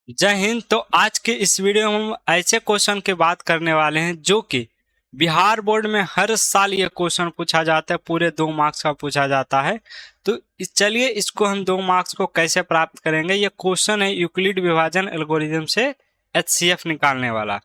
जय हिंद। तो आज के इस वीडियो में हम ऐसे क्वेश्चन की बात करने वाले हैं जो कि बिहार बोर्ड में हर साल ये क्वेश्चन पूछा जाता है, पूरे 2 मार्क्स का पूछा जाता है। तो चलिए इसको हम 2 मार्क्स को कैसे प्राप्त करेंगे। ये क्वेश्चन है यूक्लिड विभाजन एल्गोरिथम से एचसीएफ निकालने वाला।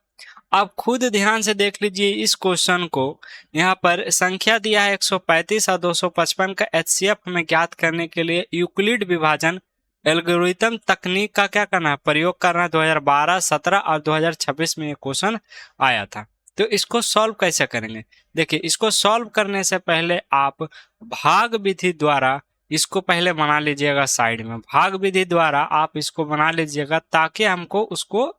आप खुद ध्यान से देख लीजिए इस क्वेश्चन को। यहाँ पर संख्या दिया है 135 और 255 का एचसीएफ हमें ज्ञात करने के लिए यूक्लिड विभाजन एल्गोरिथम तकनीक का क्या करना है, प्रयोग करना है। 2012, 17 और 2026 में ये क्वेश्चन आया था। तो इसको सॉल्व कैसे करेंगे, देखिए इसको सॉल्व करने से पहले आप भाग विधि द्वारा इसको पहले बना लीजिएगा। साइड में भाग विधि द्वारा आप इसको बना लीजिएगा ताकि हमको उसको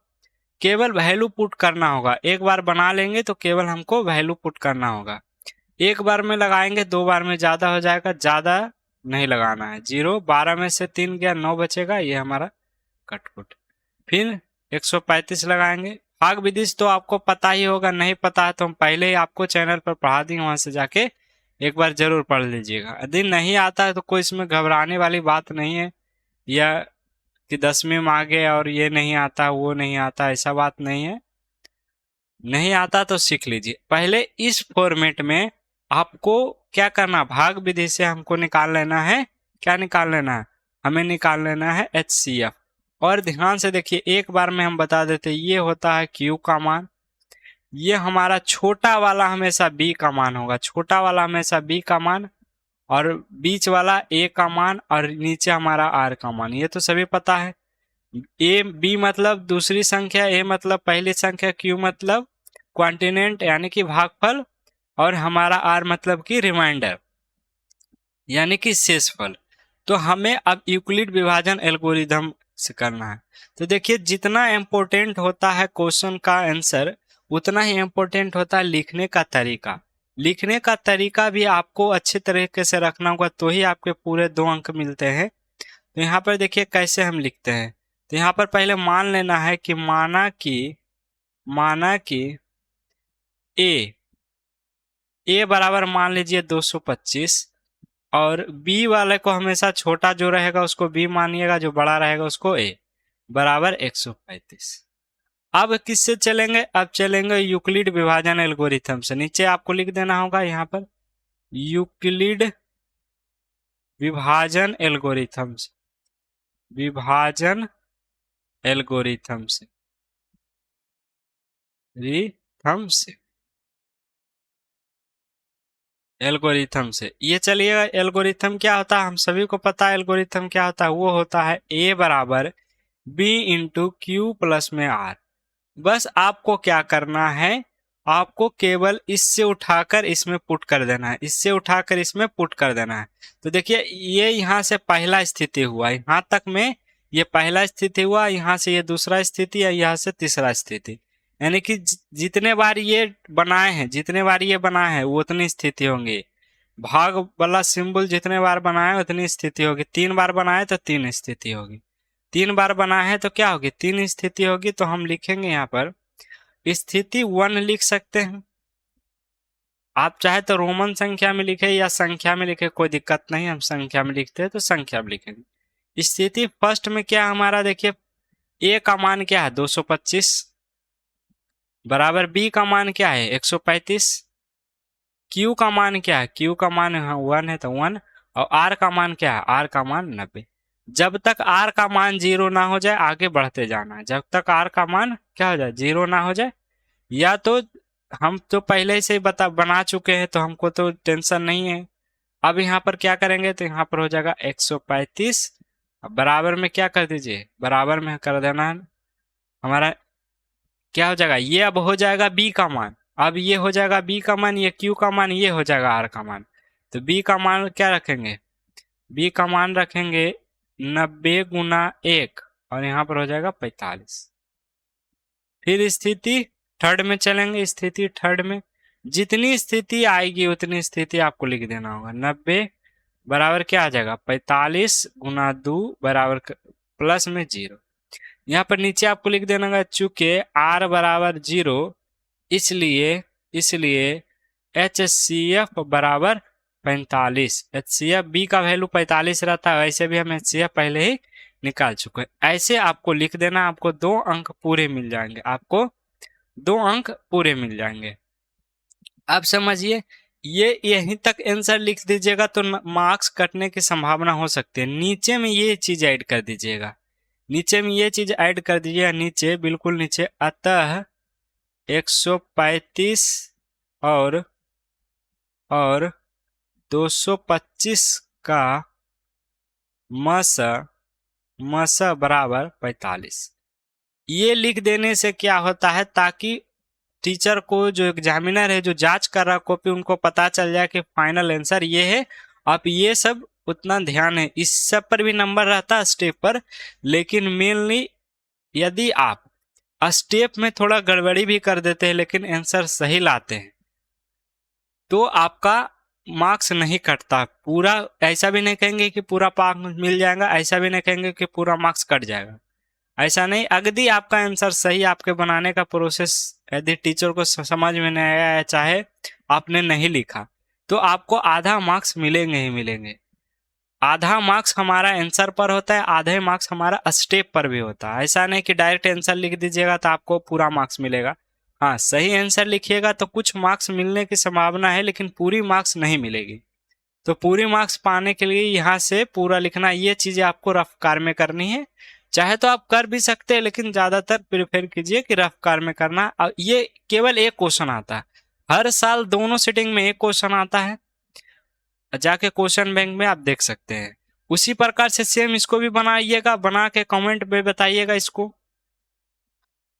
केवल वैल्यू पुट करना होगा। एक बार बना लेंगे तो केवल हमको वैल्यू पुट करना होगा। एक बार में लगाएंगे, 2 बार में ज्यादा हो जाएगा, ज्यादा नहीं लगाना है। 0, 12 में से 3 गया, 9 बचेगा, ये हमारा कटपुट। फिर 135 लगाएंगे। भाग विधि तो आपको पता ही होगा, नहीं पता है तो हम पहले ही आपको चैनल पर पढ़ा देंगे, वहां से जाके एक बार जरूर पढ़ लीजिएगा। यदि नहीं आता है तो कोई इसमें घबराने वाली बात नहीं है, या कि 10वीं में आ गए और ये नहीं आता वो नहीं आता, ऐसा बात नहीं है। नहीं आता तो सीख लीजिए। पहले इस फॉर्मेट में आपको क्या करना, भाग विधि से हमको निकाल लेना है। क्या निकाल लेना है, हमें निकाल लेना है एचसीएफ। और ध्यान से देखिए, एक बार में हम बता देते, ये होता है क्यू का मान, ये हमारा छोटा वाला हमेशा बी का मान होगा, छोटा वाला हमेशा बी का मान, और बीच वाला ए का मान, और नीचे हमारा आर का मान। ये तो सभी पता है। ए बी मतलब दूसरी संख्या, ए मतलब पहली संख्या, क्यू मतलब क्वांटिनेंट यानी कि भागफल, और हमारा आर मतलब कि रिमाइंडर यानी कि शेषफल। तो हमें अब यूक्लिड विभाजन एल्गोरिथम से करना है। तो देखिए, जितना इम्पोर्टेंट होता है क्वेश्चन का आंसर, उतना ही इम्पोर्टेंट होता है लिखने का तरीका। लिखने का तरीका भी आपको अच्छे तरीके से रखना होगा, तो ही आपके पूरे 2 अंक मिलते हैं। तो यहाँ पर देखिए कैसे हम लिखते हैं। तो यहाँ पर पहले मान लेना है कि माना कि ए बराबर मान लीजिए 225, और बी वाले को हमेशा छोटा जो रहेगा उसको बी मानिएगा, जो बड़ा रहेगा उसको ए, बराबर 135। अब किससे चलेंगे, अब चलेंगे यूक्लिड विभाजन एल्गोरिथम से। नीचे आपको लिख देना होगा यहाँ पर यूक्लिड विभाजन एल्गोरिथम से, विभाजन एल्गोरिथम से, रिथम से, एल्गोरिथम से। ये चलिएगा, एल्गोरिथम क्या होता है हम सभी को पता है। एल्गोरिथम क्या होता है, वो होता है ए बराबर बी इंटू क्यू प्लस में आर। बस आपको क्या करना है, आपको केवल इससे उठाकर इसमें पुट कर देना है, इससे उठाकर इसमें पुट कर देना है। तो देखिए, ये यहाँ से पहला स्थिति हुआ, यहाँ तक में ये पहला स्थिति हुआ, यहाँ से ये दूसरा स्थिति है, यहाँ से तीसरा स्थिति। यानी कि जितने बार ये बनाए हैं, जितने बार ये बनाए हैं वो उतनी स्थिति होंगी। भाग वाला सिंबल जितने बार बनाए उतनी स्थिति होगी। 3 बार बनाए तो 3 स्थिति होगी, 3 बार बनाए हैं तो क्या होगी, 3 स्थिति होगी। तो हम लिखेंगे यहाँ पर स्थिति 1 लिख सकते हैं। आप चाहे तो रोमन संख्या में लिखे या संख्या में लिखे, कोई दिक्कत नहीं। हम संख्या में लिखते हैं तो संख्या में लिखेंगे। स्थिति फर्स्ट में क्या हमारा, देखिए ए का मान क्या है 225, बराबर बी का मान क्या है 135, क्यू का मान क्या है, क्यू का मान 1 है तो 1, और आर का मान क्या है, आर का मान 90। जब तक आर का मान 0 ना हो जाए आगे बढ़ते जाना है। जब तक आर का मान क्या हो जाए, 0 ना हो जाए, या तो हम तो पहले से ही बना चुके हैं तो हमको तो टेंशन नहीं है। अब यहाँ पर क्या करेंगे, तो यहाँ पर हो जाएगा 135, बराबर में क्या कर दीजिए, बराबर में कर देना है। हमारा क्या हो जाएगा, ये अब हो जाएगा बी का मान, अब ये हो जाएगा बी का मान, ये क्यू का मान, ये हो जाएगा आर का मान। तो बी का मान क्या रखेंगे, बी का मान रखेंगे 90 गुना 1, और यहाँ पर हो जाएगा 45। फिर स्थिति थर्ड में चलेंगे। स्थिति थर्ड में जितनी स्थिति आएगी उतनी स्थिति आपको लिख देना होगा। 90 बराबर क्या आ जाएगा, 45 गुना 2 बराबर प्लस में 0। यहाँ पर नीचे आपको लिख देना होगा, चूंकि r बराबर 0 इसलिए HCF बराबर 45। HCF बी का वैल्यू 45 रहता है, वैसे भी हम HCF पहले ही निकाल चुके हैं। ऐसे आपको लिख देना, आपको 2 अंक पूरे मिल जाएंगे, आपको 2 अंक पूरे मिल जाएंगे। अब समझिए, ये यहीं तक आंसर लिख दीजिएगा तो मार्क्स कटने की संभावना हो सकती है। नीचे में ये चीज ऐड कर दीजिएगा, नीचे में ये चीज ऐड कर दीजिएगा, नीचे बिल्कुल नीचे, अतः 135 और 225 का मस बराबर 45। ये लिख देने से क्या होता है, ताकि टीचर को, जो एग्जामिनर है, जो जांच कर रहा कॉपी, उनको पता चल जाए कि फाइनल आंसर ये है। आप ये सब उतना ध्यान है, इस सब पर भी नंबर रहता है स्टेप पर, लेकिन मेनली यदि आप स्टेप में थोड़ा गड़बड़ी भी कर देते हैं लेकिन आंसर सही लाते हैं तो आपका मार्क्स नहीं कटता पूरा। ऐसा भी नहीं कहेंगे कि पूरा मार्क्स मिल जाएगा, ऐसा भी नहीं कहेंगे कि पूरा मार्क्स कट जाएगा, ऐसा नहीं। यदि आपका आंसर सही, आपके बनाने का प्रोसेस यदि टीचर को समझ में नहीं आया, चाहे आपने नहीं लिखा, तो आपको आधा मार्क्स मिलेंगे ही मिलेंगे। आधा मार्क्स हमारा आंसर पर होता है, आधे मार्क्स हमारा स्टेप पर भी होता है। ऐसा नहीं कि डायरेक्ट आंसर लिख दीजिएगा तो आपको पूरा मार्क्स मिलेगा। हाँ, सही आंसर लिखिएगा तो कुछ मार्क्स मिलने की संभावना है, लेकिन पूरी मार्क्स नहीं मिलेगी। तो पूरी मार्क्स पाने के लिए यहाँ से पूरा लिखना, ये चीजें आपको रफ्तार में करनी है। चाहे तो आप कर भी सकते हैं, लेकिन ज्यादातर प्रेफर कीजिए कि रफ्तार में करना। ये केवल एक क्वेश्चन आता है, हर साल दोनों सिटिंग में एक क्वेश्चन आता है, जाके क्वेश्चन बैंक में आप देख सकते हैं। उसी प्रकार से सेम इसको भी बनाइएगा, बना के कमेंट में बताइएगा, इसको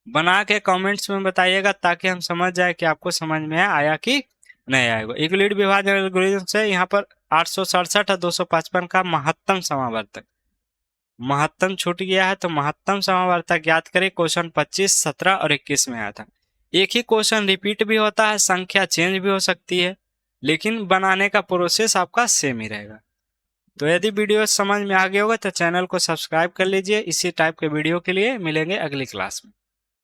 बना के कमेंट्स में बताइएगा, ताकि हम समझ जाए कि आपको समझ में आया कि नहीं आएगा। यूक्लिड विभाजन एल्गोरिथम से यहाँ पर 867 और 255 का महत्तम समावर्तक, महत्तम छूट गया है, तो महत्तम समावर्तक ज्ञात करें। क्वेश्चन 25, 17 और 21 में आया था। एक ही क्वेश्चन रिपीट भी होता है, संख्या चेंज भी हो सकती है, लेकिन बनाने का प्रोसेस आपका सेम ही रहेगा। तो यदि वीडियो समझ में आ गया होगा तो चैनल को सब्सक्राइब कर लीजिए। इसी टाइप के वीडियो के लिए मिलेंगे अगली क्लास में।